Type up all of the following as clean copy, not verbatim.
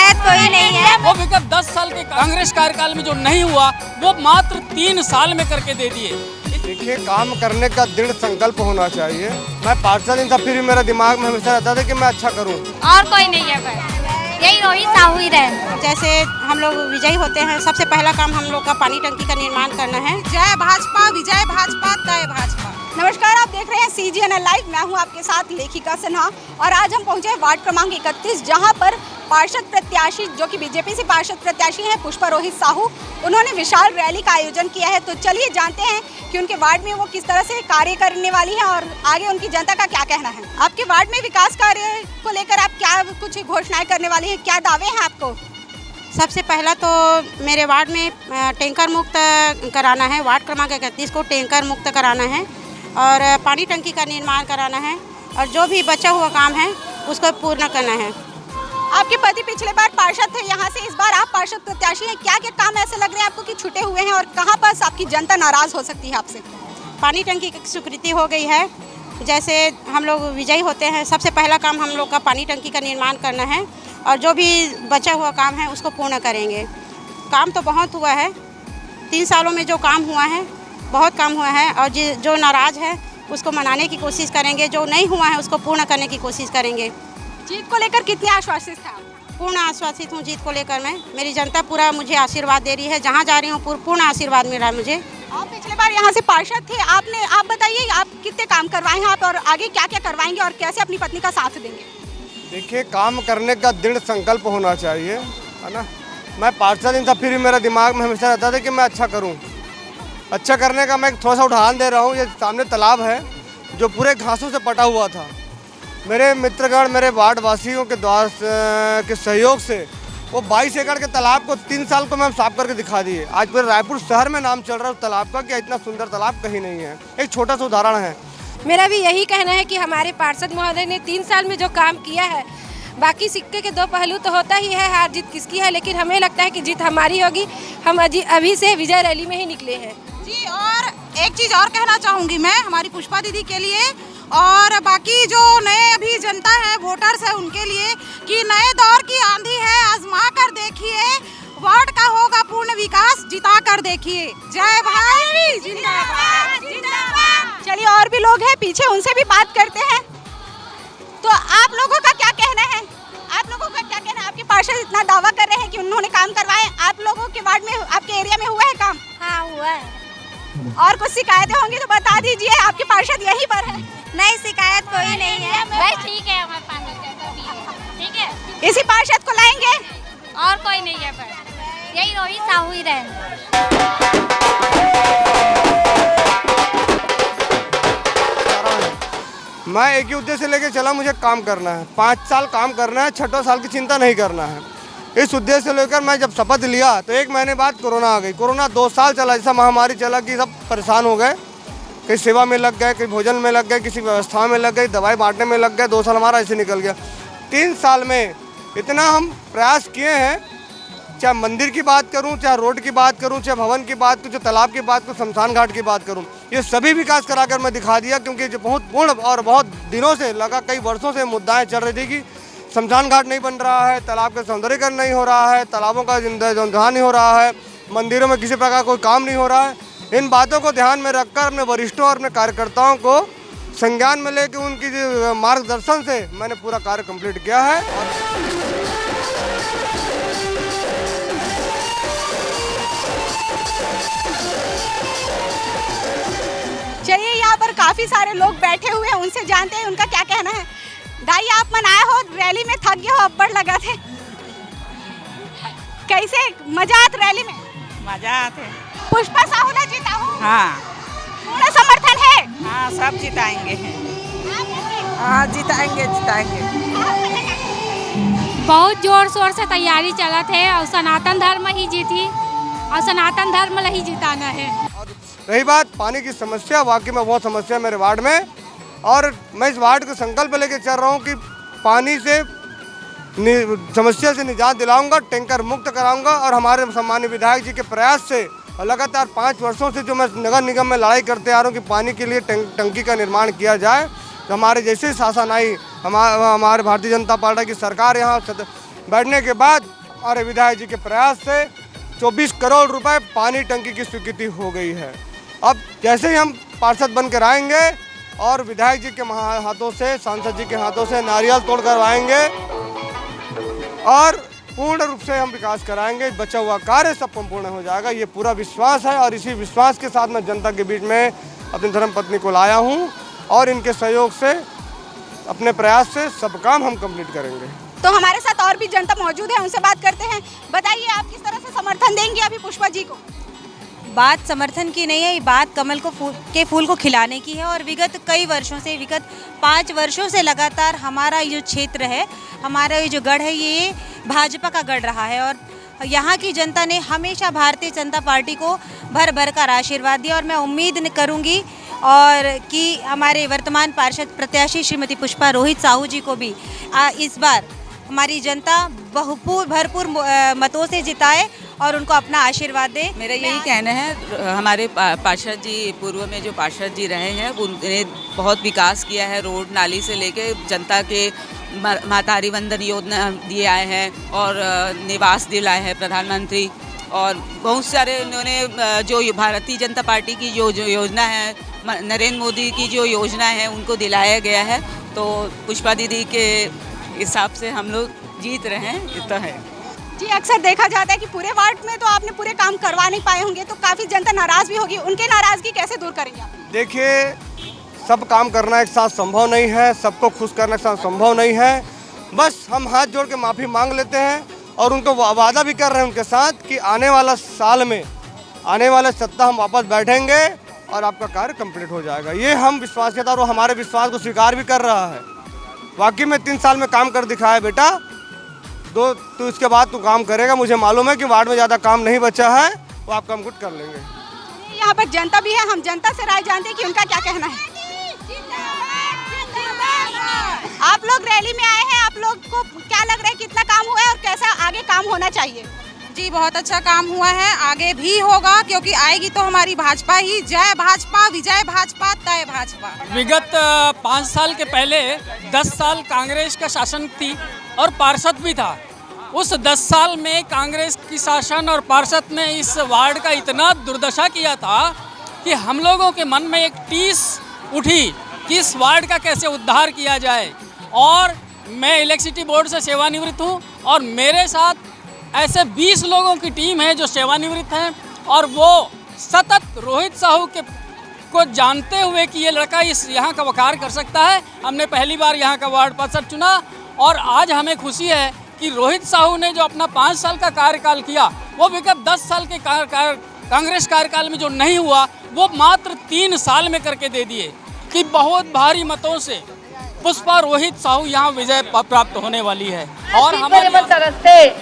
शिकायत कोई नहीं है। वो विगत 10 साल के कांग्रेस कार्यकाल में जो नहीं हुआ वो मात्र 3 साल में करके दे दिए। देखिए, काम करने का दृढ़ संकल्प होना चाहिए। मैं पार्षद इन सब फिर भी मेरा दिमाग में हमेशा रहता था कि मैं अच्छा करूं। और कोई नहीं है, यही रोहित साहू ही रहे। जैसे हम लोग विजयी होते हैं, सबसे पहला काम हम लोग का पानी टंकी का निर्माण करना है। जय भाजपा, विजय भाजपा, तय भाजपा। नमस्कार, आप देख रहे हैं CGNL लाइव। मैं हूं आपके साथ लेखिका सिन्हा और आज हम पहुंचे वार्ड क्रमांक 31, जहां पर पार्षद प्रत्याशी जो कि बीजेपी से पार्षद प्रत्याशी हैं पुष्पा रोहित साहू, उन्होंने विशाल रैली का आयोजन किया है। तो चलिए जानते हैं कि उनके वार्ड में वो किस तरह से कार्य करने वाली हैं और आगे उनकी जनता का क्या कहना है। आपके वार्ड में विकास कार्य को लेकर आप क्या कुछ घोषणाएं करने वाली हैं, क्या दावे हैं आपको? सबसे पहला तो मेरे वार्ड में टैंकर मुक्त कराना है। वार्ड क्रमांक 31 को टैंकर मुक्त कराना है और पानी टंकी का निर्माण कराना है और जो भी बचा हुआ काम है उसको पूर्ण करना है। आपके पति पिछले बार पार्षद थे यहाँ से, इस बार आप पार्षद प्रत्याशी हैं। क्या क्या काम ऐसे लग रहे हैं आपको कि छूटे हुए हैं और कहाँ पर आपकी जनता नाराज हो सकती है आपसे? पानी टंकी की स्वीकृति हो गई है। जैसे हम लोग विजयी होते हैं, सबसे पहला काम हम लोग का पानी टंकी का निर्माण करना है और जो भी बचा हुआ काम है उसको पूर्ण करेंगे। काम तो बहुत हुआ है, 3 सालों में जो काम हुआ है बहुत काम हुआ है और जो नाराज है उसको मनाने की कोशिश करेंगे, जो नहीं हुआ है उसको पूर्ण करने की कोशिश करेंगे। जीत को लेकर कितने आश्वासित हैं आप? पूर्ण आश्वासित हूँ जीत को लेकर। मैं, मेरी जनता पूरा मुझे आशीर्वाद दे रही है, जहाँ जा रही हूँ पूर्ण आशीर्वाद मिल रहा है मुझे। आप पिछले बार यहाँ से पार्षद थे, आप बताइए आप कितने काम करवाए हैं आप और आगे क्या क्या करवाएंगे और कैसे अपनी पत्नी का साथ देंगे? देखिए, काम करने का दृढ़ संकल्प होना चाहिए, है ना। मैं पार्षद इन सब फिर भी मेरा दिमाग में हमेशा रहता था कि मैं अच्छा करूं। अच्छा करने का मैं थोड़ा सा उदाहरण दे रहा हूं। ये सामने तालाब है जो पूरे घासों से पटा हुआ था। मेरे मित्रगण, मेरे वार्ड वासियों के द्वारा के सहयोग से वो 22 एकड़ के तालाब को 3 साल को मैं साफ करके दिखा दिए। आज पूरे रायपुर शहर में नाम चल रहा है उस तालाब का कि इतना सुंदर तालाब कहीं नहीं है। एक छोटा सा उदाहरण है। मेरा भी यही कहना है कि हमारे पार्षद महोदय ने 3 साल में जो काम किया है, बाकी सिक्के के 2 पहलू तो होता ही है, हार जीत किसकी है, लेकिन हमें लगता है कि जीत हमारी होगी। हम अभी से विजय रैली में ही निकले हैं जी। और एक चीज़ और कहना चाहूँगी मैं हमारी पुष्पा दीदी के लिए और बाकी जो नए अभी जनता है, वोटर्स है, उनके लिए कि नए दौर की आंधी है, आजमा कर देखिए, वार्ड का होगा पूर्ण विकास, जिता कर देखिए। जय भाई, जिंदाबाद जिंदाबाद। चलिए, और भी लोग हैं पीछे, उनसे भी बात करते हैं। तो आप लोगों का क्या कहना है? आप लोगों का क्या कहना है? आपके पार्षद इतना दावा कर रहे हैं कि उन्होंने काम करवाए, आप लोगों के वार्ड में, आपके एरिया में हुआ है काम? हाँ हुआ है। और कुछ शिकायतें होंगी तो बता दीजिए, आपके पार्षद यहीं पर है। नहीं, शिकायत कोई नहीं है। भाई ठीक है, हमारे पानी ठीक है, इसी पार्षद को लाएंगे। और कोई नहीं है, यही रोहित साहू ही रहे। मैं एक ही उद्देश्य लेके चला, मुझे काम करना है। 5 साल काम करना है, 6वां साल की चिंता नहीं करना है। इस उद्देश्य से लेकर मैं जब शपथ लिया तो 1 महीने बाद कोरोना आ गई। कोरोना 2 साल चला, ऐसा महामारी चला कि सब परेशान हो गए। कहीं सेवा में लग गए, कहीं भोजन में लग गए, किसी व्यवस्था में लग गए, दवाई बांटने में लग गए। 2 साल हमारा ऐसे निकल गया। 3 साल में इतना हम प्रयास किए हैं, चाहे मंदिर की बात करूं, चाहे रोड की बात करूं, चाहे भवन की बात करूं, चाहे तालाब की बात करूं, शमशान घाट की बात करूं, ये सभी विकास कराकर मैं दिखा दिया। क्योंकि जो बहुत पूर्ण और बहुत दिनों से लगा, कई वर्षों से मुद्दाएं चल रही थी कि शमशान घाट नहीं बन रहा है, तालाब का सौंदर्यीकरण नहीं हो रहा है, तालाबों का जीर्णोद्धार नहीं हो रहा है, मंदिरों में किसी प्रकार कोई काम नहीं हो रहा है। इन बातों को ध्यान में रखकर अपने वरिष्ठों और अपने कार्यकर्ताओं को संज्ञान में लेकर उनकी मार्गदर्शन से मैंने पूरा कार्य कंप्लीट किया है। चलिए, यहाँ पर काफी सारे लोग बैठे हुए हैं, उनसे जानते हैं उनका क्या कहना है। दाई, आप मनाए हो रैली में, थक गए हो, अब्बड़ लगा थे, कैसे मजा आत रैली में? मजा आते। पुष्पा साहू ने जीता हो? हाँ। पूरा समर्थन है? हाँ, सब जिताएंगे हैं। हाँ, जिताएंगे जिताएंगे। बहुत जोर शोर से तैयारी चला थे और सनातन धर्म ही जीती और सनातन धर्म ही जिताना है। रही बात पानी की समस्या, वाकई में बहुत समस्या मेरे वार्ड में, और मैं इस वार्ड को संकल्प लेके चल रहा हूँ कि पानी से समस्या से निजात दिलाऊंगा, टैंकर मुक्त कराऊंगा। और हमारे सम्मानीय विधायक जी के प्रयास से लगातार 5 वर्षों से जो मैं नगर निगम में लड़ाई करते आ रहा हूँ कि पानी के लिए टंकी का निर्माण किया जाए, तो हमारे जैसे शासन आई, हमारे भारतीय जनता पार्टी की सरकार यहाँ बैठने के बाद हमारे विधायक जी के प्रयास से 24 करोड़ रुपए पानी टंकी की स्वीकृति हो गई है। अब जैसे ही हम पार्षद बनकर आएंगे और विधायक जी के हाथों से, सांसद जी के हाथों से नारियल तोड़ करवाएंगे और पूर्ण रूप से हम विकास कराएंगे। बचा हुआ कार्य सब संपूर्ण हो जाएगा, ये पूरा विश्वास है। और इसी विश्वास के साथ मैं जनता के बीच में अपनी धर्मपत्नी को लाया हूँ और इनके सहयोग से, अपने प्रयास से सब काम हम कंप्लीट करेंगे। तो हमारे साथ और भी जनता मौजूद है, उनसे बात करते हैं। बताइए, आप किस तरह से समर्थन देंगे अभी पुष्पा जी को? बात समर्थन की नहीं है, ये बात कमल को फूल को खिलाने की है। और विगत कई वर्षों से, विगत 5 वर्षों से लगातार हमारा जो क्षेत्र है, हमारा ये जो गढ़ है, ये भाजपा का गढ़ रहा है। और यहाँ की जनता ने हमेशा भारतीय जनता पार्टी को भर भर कर आशीर्वाद दिया। और मैं उम्मीद करूँगी और कि हमारे वर्तमान पार्षद प्रत्याशी श्रीमती पुष्पा रोहित साहू जी को भी इस बार हमारी जनता भरपूर मतों से जिताए और उनको अपना आशीर्वाद दे। मेरा यही कहना है, हमारे पार्षद जी, पूर्व में जो पार्षद जी रहे हैं, उन्होंने बहुत विकास किया है। रोड नाली से लेके जनता के महतारी वंदन योजना दिए आए हैं और निवास दिलाए हैं प्रधानमंत्री। और बहुत सारे उन्होंने जो भारतीय जनता पार्टी की जो योजना है, नरेंद्र मोदी की जो योजना है, उनको दिलाया गया है। तो पुष्पा दीदी के हिसाब से हम लोग जीत रहे हैं, इतना है जी। अक्सर देखा जाता है कि पूरे वार्ड में तो आपने पूरे काम करवा नहीं पाए होंगे, तो काफ़ी जनता नाराज़ भी होगी, उनके नाराज़गी कैसे दूर करेंगे आप? देखिए, सब काम करना एक साथ संभव नहीं है, सबको खुश करना एक साथ संभव नहीं है। बस हम हाथ जोड़ के माफ़ी मांग लेते हैं और उनको वादा भी कर रहे हैं उनके साथ कि आने वाला साल में, आने वाले सप्ताह हम वापस बैठेंगे और आपका कार्य कंप्लीट हो जाएगा। ये हम विश्वास के साथ, और हमारे विश्वास को स्वीकार भी कर रहा है। वाकई में 3 साल में काम कर दिखाया बेटा, तो इसके बाद तू काम करेगा। मुझे मालूम है कि वार्ड में ज़्यादा काम नहीं बचा है, वो आप काम कुछ कर लेंगे। यहाँ पर जनता भी है, हम जनता से राय जानते हैं कि उनका क्या कहना है। आप लोग रैली में आए हैं, आप लोग को क्या लग रहा है, कितना काम हुआ है और कैसा आगे काम होना चाहिए? जी, बहुत अच्छा काम हुआ है, आगे भी होगा, क्योंकि आएगी तो हमारी भाजपा ही। जय भाजपा, विजय भाजपा, तय भाजपा। विगत 5 साल के पहले 10 साल कांग्रेस का शासन थी और पार्षद भी था। उस 10 साल में कांग्रेस की शासन और पार्षद ने इस वार्ड का इतना दुर्दशा किया था कि हम लोगों के मन में एक टीस उठी कि इस वार्ड का कैसे उद्धार किया जाए। और मैं इलेक्ट्रिसिटी बोर्ड से सेवानिवृत्त हूँ और मेरे साथ ऐसे 20 लोगों की टीम है जो सेवानिवृत्त हैं और वो सतत रोहित साहू को जानते हुए कि ये लड़का यहाँ का वकार कर सकता है, हमने पहली बार यहाँ का वार्ड पार्षद चुना। और आज हमें खुशी है कि रोहित साहू ने जो अपना 5 साल का कार्यकाल किया, वो विगत 10 साल के कांग्रेस कार्यकाल में जो नहीं हुआ, वो मात्र 3 साल में करके दे दिए कि बहुत भारी मतों से पुष्पा रोहित साहू यहाँ विजय प्राप्त होने वाली है। और हमारे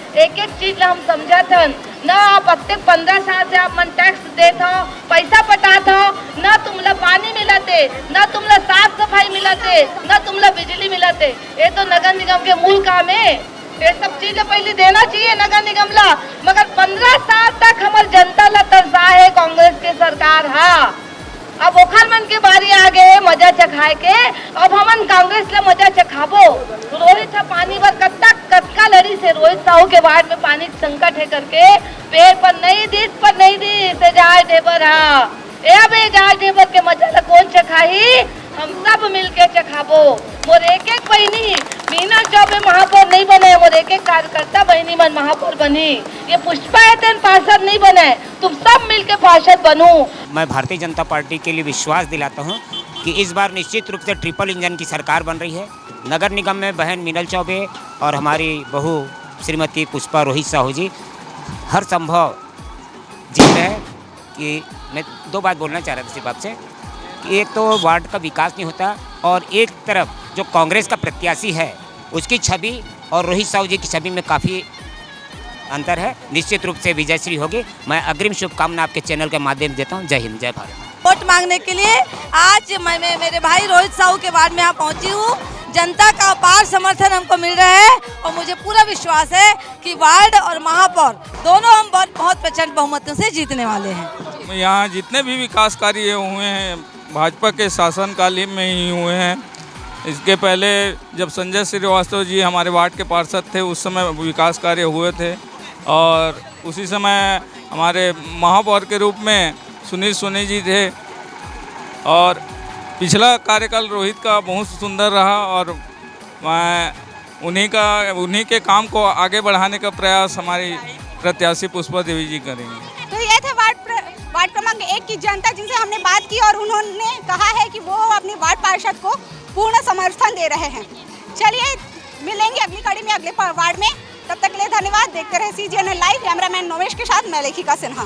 एक एक चीज हम समझा था न, आप प्रत्येक 15 साल से आप मन टैक्स देते हो, पैसा पटाते हो, न तुमला पानी मिलाते, न तुमला साफ सफाई मिलाते, न तुमला बिजली मिलाते। ये तो नगर निगम के मूल काम है, ये सब चीजें पहले देना चाहिए नगर निगम ला। मगर 15 साल तक हमारे जनता ला तरसा है कांग्रेस के सरकार। हाँ, अब ओखर मन के बारी आ गए मजा चखाए के, अब हमन कांग्रेस ला मजा चखाबो। रोहित साहू पानी पर कत्का लड़ी से रोहित साहू के वार्ड में पानी संकट है करके पेड़ पर नहीं दी से जाए देवर। हाँ, अब जाए देवर के मजा ला कौन चखाही, हम सब मिलके चखाबो। मोर एक एक बहनी मीना चौबे महापौर नहीं बने, मोर एक एक कार्यकर्ता बहनी मन महापौर बनी। ये पुष्पा है पार्षद नहीं बने, तुम सब मिलके पार्षद बनो। मैं भारतीय जनता पार्टी के लिए विश्वास दिलाता हूं कि इस बार निश्चित रूप से ट्रिपल इंजन की सरकार बन रही है। नगर निगम में बहन मीनल चौबे और हमारी बहू श्रीमती पुष्पा रोहित साहू जी हर संभव जीत रहे हैं। कि मैं 2 बात बोलना चाह रहा था सिर्फ आपसे कि एक तो वार्ड का विकास नहीं होता और एक तरफ जो कांग्रेस का प्रत्याशी है उसकी छवि और रोहित साहू जी की छवि में काफ़ी अंतर है। निश्चित रूप से विजयश्री होगी। मैं अग्रिम शुभकामना आपके चैनल के माध्यम देता हूँ। जय हिंद, जय भारत। वोट मांगने के लिए आज मैं मेरे भाई रोहित साहू के वार्ड में यहाँ पहुँची हूँ। जनता का अपार समर्थन हमको मिल रहा है और मुझे पूरा विश्वास है कि वार्ड और महापौर दोनों हम बहुत प्रचंड बहुमतों से जीतने वाले हैं। यहाँ जितने भी विकास कार्य हुए हैं भाजपा के शासनकाल में ही हुए हैं। इसके पहले जब संजय श्रीवास्तव जी हमारे वार्ड के पार्षद थे उस समय विकास कार्य हुए थे। और उसी समय हमारे महापौर के रूप में सुनील सोनी जी थे और पिछला कार्यकाल रोहित का बहुत सुंदर रहा और मैं उन्हीं के काम को आगे बढ़ाने का प्रयास हमारी प्रत्याशी पुष्पा देवी जी करेंगे। तो ये थे वार्ड क्रमांक 1 की जनता जिनसे हमने बात की और उन्होंने कहा है कि वो अपने वार्ड पार्षद को पूर्ण समर्थन दे रहे हैं। चलिए मिलेंगे अगली कड़ी में अगले वार्ड में, तब तक के लिए धन्यवाद। देखते रहे CGNL लाइव। कैमरामैन नोमेश के साथ मैं लेखिका सिन्हा।